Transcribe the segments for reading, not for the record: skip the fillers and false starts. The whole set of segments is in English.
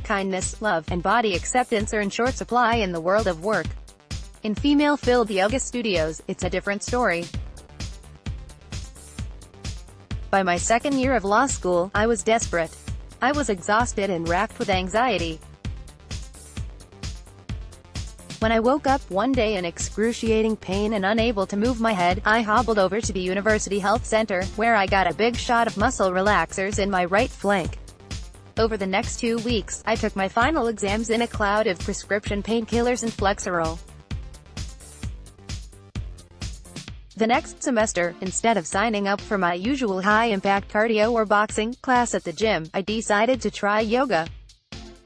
kindness, love, and body acceptance are in short supply in the world of work. In female-filled yoga studios, it's a different story. By my second year of law school, I was desperate. I was exhausted and racked with anxiety. When I woke up one day in excruciating pain and unable to move my head, I hobbled over to the University Health Center, where I got a big shot of muscle relaxers in my right flank. Over the next 2 weeks, I took my final exams in a cloud of prescription painkillers and Flexeril. The next semester, instead of signing up for my usual high-impact cardio or boxing class at the gym, I decided to try yoga.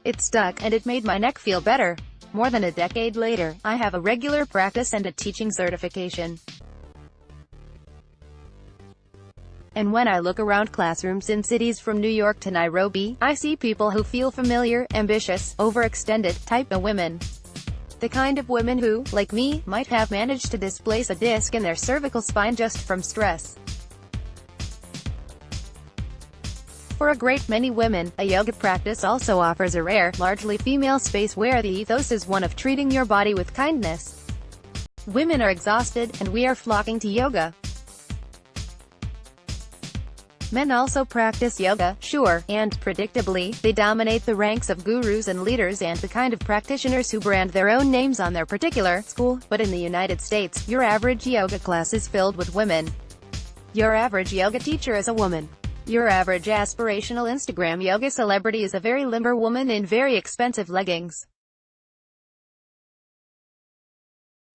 It stuck, and it made my neck feel better. More than a decade later, I have a regular practice and a teaching certification. And when I look around classrooms in cities from New York to Nairobi, I see people who feel familiar, ambitious, overextended, TypeA women. The kind of women who, like me, might have managed to displace a disc in their cervical spine just from stress. For a great many women, a yoga practice also offers a rare, largely female space where the ethos is one of treating your body with kindness. Women are exhausted, and we are flocking to yoga. Men also practice yoga, sure, and, predictably, they dominate the ranks of gurus and leaders and the kind of practitioners who brand their own names on their particular school, but in the United States, your average yoga class is filled with women. Your average yoga teacher is a woman. Your average aspirational Instagram yoga celebrity is a very limber woman in very expensive leggings.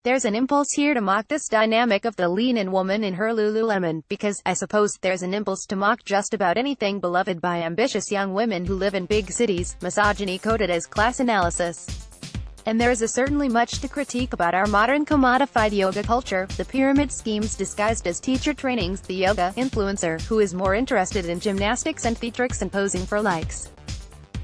There's an impulse here to mock this dynamic of the lean-in woman in her Lululemon, because, I suppose, there's an impulse to mock just about anything beloved by ambitious young women who live in big cities, misogyny coded as class analysis. And there is certainly much to critique about our modern commodified yoga culture, the pyramid schemes disguised as teacher trainings, the yoga influencer, who is more interested in gymnastics and theatrics and posing for likes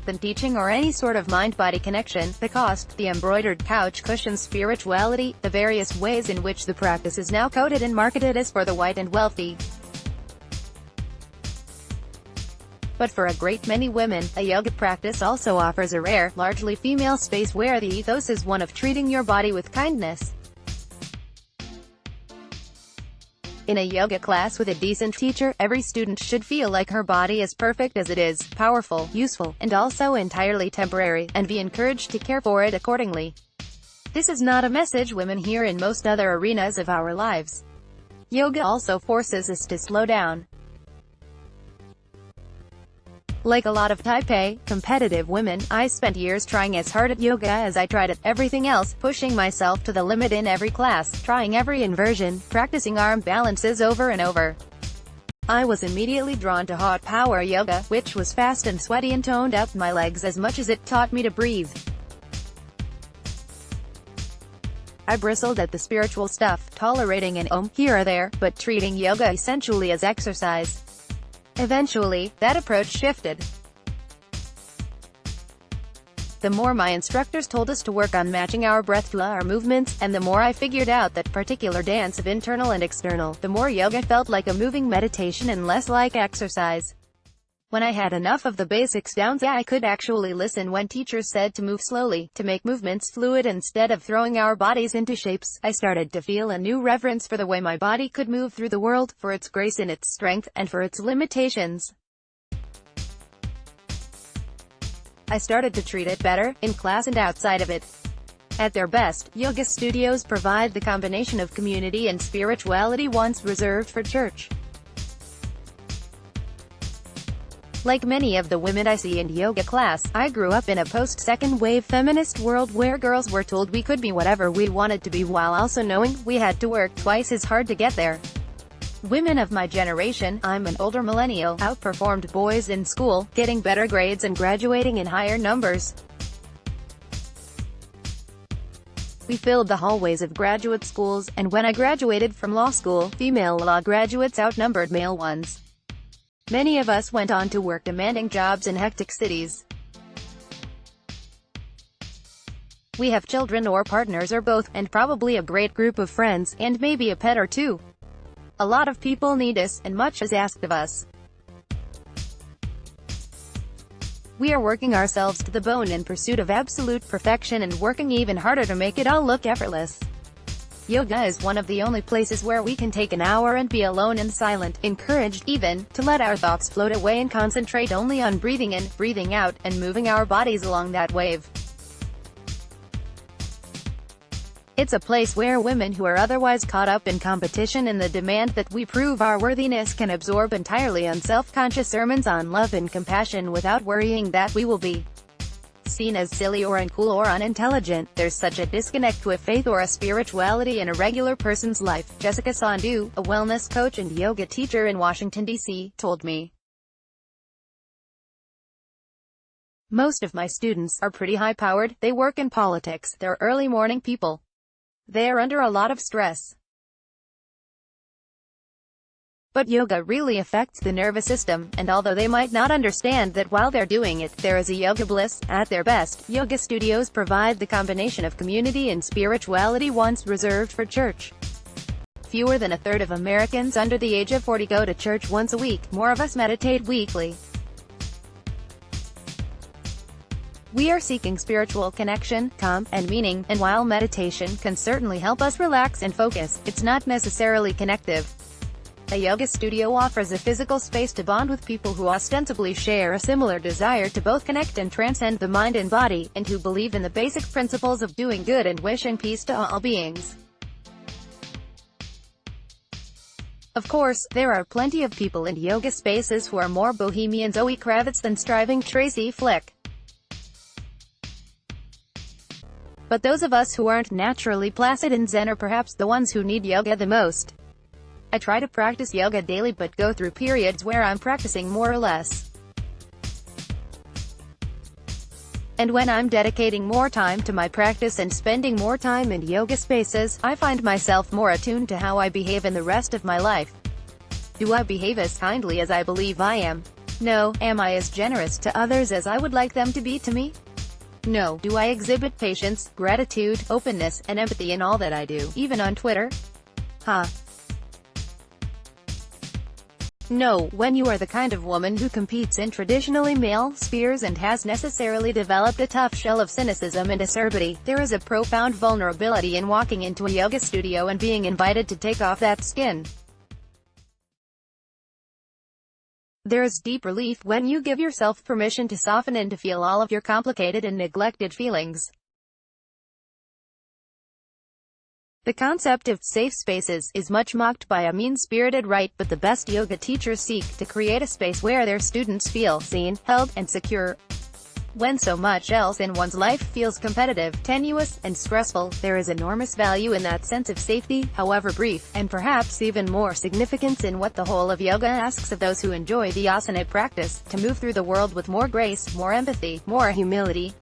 than teaching or any sort of mind-body connection, the cost, the embroidered couch cushion spirituality, the various ways in which the practice is now coded and marketed as for the white and wealthy. But for a great many women, a yoga practice also offers a rare, largely female space where the ethos is one of treating your body with kindness. In a yoga class with a decent teacher, every student should feel like her body is perfect as it is, powerful, useful, and also entirely temporary, and be encouraged to care for it accordingly. This is not a message women hear in most other arenas of our lives. Yoga also forces us to slow down. Like a lot of TypeA, competitive women, I spent years trying as hard at yoga as I tried at everything else, pushing myself to the limit in every class, trying every inversion, practicing arm balances over and over. I was immediately drawn to hot power yoga, which was fast and sweaty and toned up my legs as much as it taught me to breathe. I bristled at the spiritual stuff, tolerating an here or there, but treating yoga essentially as exercise. Eventually, that approach shifted. The more my instructors told us to work on matching our breath to our movements, and the more I figured out that particular dance of internal and external, the more yoga felt like a moving meditation and less like exercise. When I had enough of the basics down, I could actually listen when teachers said to move slowly, to make movements fluid instead of throwing our bodies into shapes. I started to feel a new reverence for the way my body could move through the world, for its grace in its strength, and for its limitations. I started to treat it better, in class and outside of it. At their best, yoga studios provide the combination of community and spirituality once reserved for church. Like many of the women I see in yoga class, I grew up in a post-second wave feminist world where girls were told we could be whatever we wanted to be while also knowing we had to work twice as hard to get there. Women of my generation, I'm an older millennial, outperformed boys in school, getting better grades and graduating in higher numbers. We filled the hallways of graduate schools, and when I graduated from law school, female law graduates outnumbered male ones. Many of us went on to work demanding jobs in hectic cities. We have children or partners or both, and probably a great group of friends, and maybe a pet or two. A lot of people need us, and much is asked of us. We are working ourselves to the bone in pursuit of absolute perfection and working even harder to make it all look effortless. Yoga is one of the only places where we can take an hour and be alone and silent, encouraged, even, to let our thoughts float away and concentrate only on breathing in, breathing out, and moving our bodies along that wave. It's a place where women who are otherwise caught up in competition and the demand that we prove our worthiness can absorb entirely unself-conscious sermons on love and compassion without worrying that we will be seen as silly or uncool or unintelligent. There's such a disconnect with faith or a spirituality in a regular person's life, Jessica Sandhu, a wellness coach and yoga teacher in Washington, D.C., told me. Most of my students are pretty high-powered, they work in politics, they're early morning people. They're under a lot of stress. But yoga really affects the nervous system, and although they might not understand that while they're doing it, there is a yoga bliss. At their best, yoga studios provide the combination of community and spirituality once reserved for church. Fewer than a third of Americans under the age of 40 go to church once a week, more of us meditate weekly. We are seeking spiritual connection, calm, and meaning, and while meditation can certainly help us relax and focus, it's not necessarily connective. A yoga studio offers a physical space to bond with people who ostensibly share a similar desire to both connect and transcend the mind and body, and who believe in the basic principles of doing good and wishing peace to all beings. Of course, there are plenty of people in yoga spaces who are more bohemian Zoe Kravitz than striving Tracy Flick. But those of us who aren't naturally placid and zen are perhaps the ones who need yoga the most. I try to practice yoga daily but go through periods where I'm practicing more or less. And when I'm dedicating more time to my practice and spending more time in yoga spaces, I find myself more attuned to how I behave in the rest of my life. Do I behave as kindly as I believe I am? No. Am I as generous to others as I would like them to be to me? No. Do I exhibit patience, gratitude, openness, and empathy in all that I do, even on Twitter? No. When you are the kind of woman who competes in traditionally male spheres and has necessarily developed a tough shell of cynicism and acerbity, there is a profound vulnerability in walking into a yoga studio and being invited to take off that skin. There is deep relief when you give yourself permission to soften and to feel all of your complicated and neglected feelings. The concept of safe spaces is much mocked by a mean-spirited right, but the best yoga teachers seek to create a space where their students feel seen, held, and secure. When so much else in one's life feels competitive, tenuous, and stressful, there is enormous value in that sense of safety, however brief, and perhaps even more significance in what the whole of yoga asks of those who enjoy the asana practice, to move through the world with more grace, more empathy, more humility,